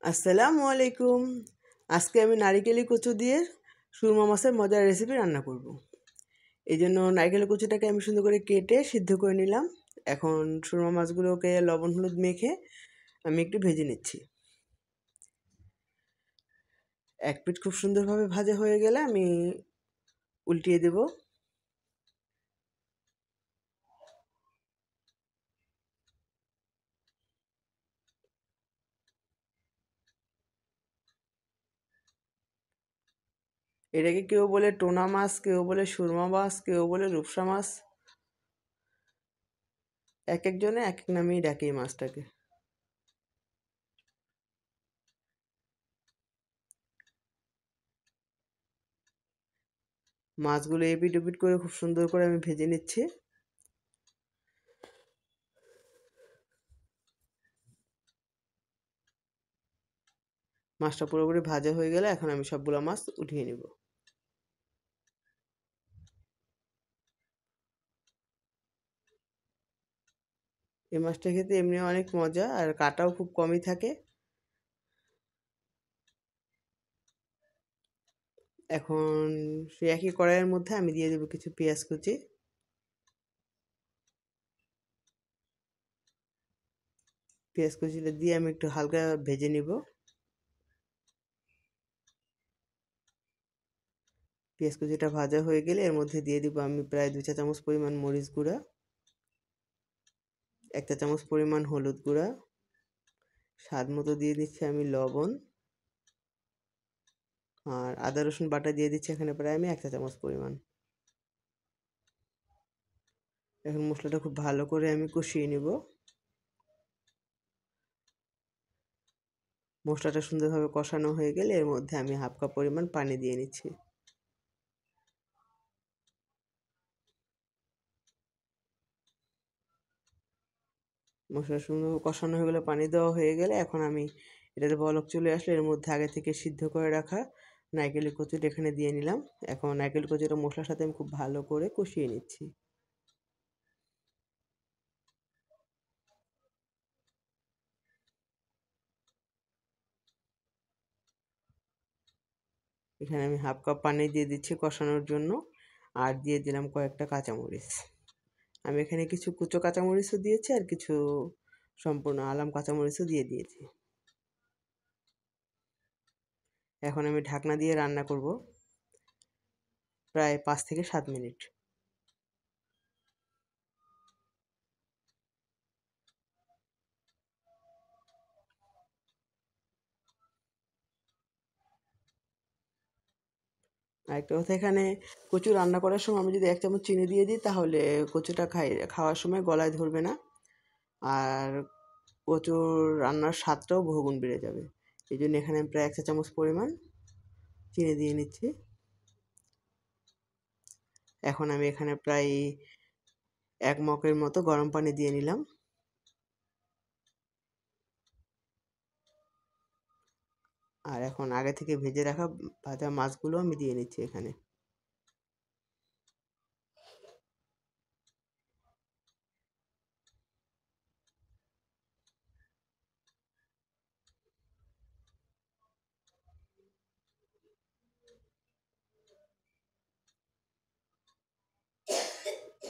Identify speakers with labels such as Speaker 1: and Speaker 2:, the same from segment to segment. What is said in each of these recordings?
Speaker 1: আসসালামু আলাইকুম। আজকে আমি নারিকেলি কচু দিয়ে সুরমা মাছের মজার রেসিপি রান্না করব। এই জন্য নারিকেল কচুটাকে আমি সুন্দর করে কেটে সিদ্ধ করে নিলাম। এখন সুরমা মাছগুলোকে লবণ হলুদ মেখে আমি একটু ভেজে নিচ্ছি। এক পিঠ খুব সুন্দরভাবে ভাজা হয়ে গেলে আমি উল্টিয়ে দেব। এটাকে কেউ বলে টোনা মাছ, কেউ বলে সুরমা মাছ, কেউ বলে রূপসা মাছ। এক একজনে এক এক নামেই ডাকে এই মাছটাকে। মাছগুলো এপিট ওপিট করে খুব সুন্দর করে আমি ভেজে নিচ্ছি। মাছটা পুরোপুরি ভাজা হয়ে গেলে এখন আমি সবগুলো মাছ উঠিয়ে নেব। এই মাছটা খেতে এমনি অনেক মজা আর কাটাও খুব কমই থাকে। এখন সেই একই কড়াইয়ের মধ্যে আমি দিয়ে দেবো কিছু পেঁয়াজ কুচি। পেঁয়াজ কুচিটা দিয়ে আমি একটু হালকা ভেজে নিব। পেঁয়াজ কুচিটা ভাজা হয়ে গেলে এর মধ্যে দিয়ে দিব আমি প্রায় 2 চা চামচ পরিমাণ মরিচ গুঁড়া, 1 চা চামচ পরিমাণ হলুদ গুঁড়া, স্বাদ মতো দিয়ে দিচ্ছি আমি লবণ, আর আদা রসুন বাটা দিয়ে দিচ্ছি এখানে প্রায় আমি 1 চা চামচ পরিমাণ। এখন মশলাটা খুব ভালো করে আমি কষিয়ে নিব। মশলাটা সুন্দরভাবে কষানো হয়ে গেলে এর মধ্যে আমি হাফ কাপ পরিমাণ পানি দিয়ে নিচ্ছি। মশলা সুন্দর কষানো হয়ে গেলে, পানি দেওয়া হয়ে গেলে এখন আমি এটাতে বলক চলে আসলে এর মধ্যে আগে থেকে সিদ্ধ করে রাখা নারকেল কচুটা এখানে দিয়ে নিলাম। এখন নারকেল কচুটা মশলার সাথে আমি খুব ভালো করে কষিয়ে নিচ্ছি। এখানে আমি হাফ কাপ পানি দিয়ে দিচ্ছি কষানোর জন্য, আর দিয়ে দিলাম কয়েকটা কাঁচামরিচ। আমি এখানে কিছু কুচো কাঁচামরিচও দিয়েছি আর কিছু সম্পূর্ণ আলাম কাঁচামরিচও দিয়ে দিয়েছি। এখন আমি ঢাকনা দিয়ে রান্না করব প্রায় 5 থেকে 7 মিনিট। আরেকটা কথা, এখানে কচু রান্না করার সময় আমি যদি 1 চামচ চিনি দিয়ে দিই তাহলে কচুটা খাওয়ার সময় গলায় ধরবে না, আর কচুর রান্নার স্বাদটাও বহুগুণ বেড়ে যাবে। এই জন্য এখানে আমি প্রায় 1 চা চামচ পরিমাণ চিনি দিয়ে নিচ্ছি। এখন আমি এখানে প্রায় 1 মগের মতো গরম পানি দিয়ে নিলাম। আর এখন আগে থেকে ভেজে রাখা ভাজা মাছগুলো আমি দিয়ে নিচ্ছি এখানে।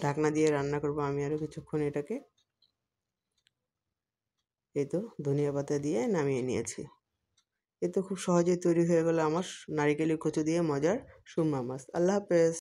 Speaker 1: ঢাকনা দিয়ে রান্না করব আমি আরও কিছুক্ষণ এটাকে। এই তো ধনিয়া পাতা দিয়ে নামিয়ে নিয়েছি। এ তো খুব সহজেই তৈরি হয়ে গেল আমার নারিকেলের কচু দিয়ে মজার সুরমা মাছ। আল্লাহ হাফেজ।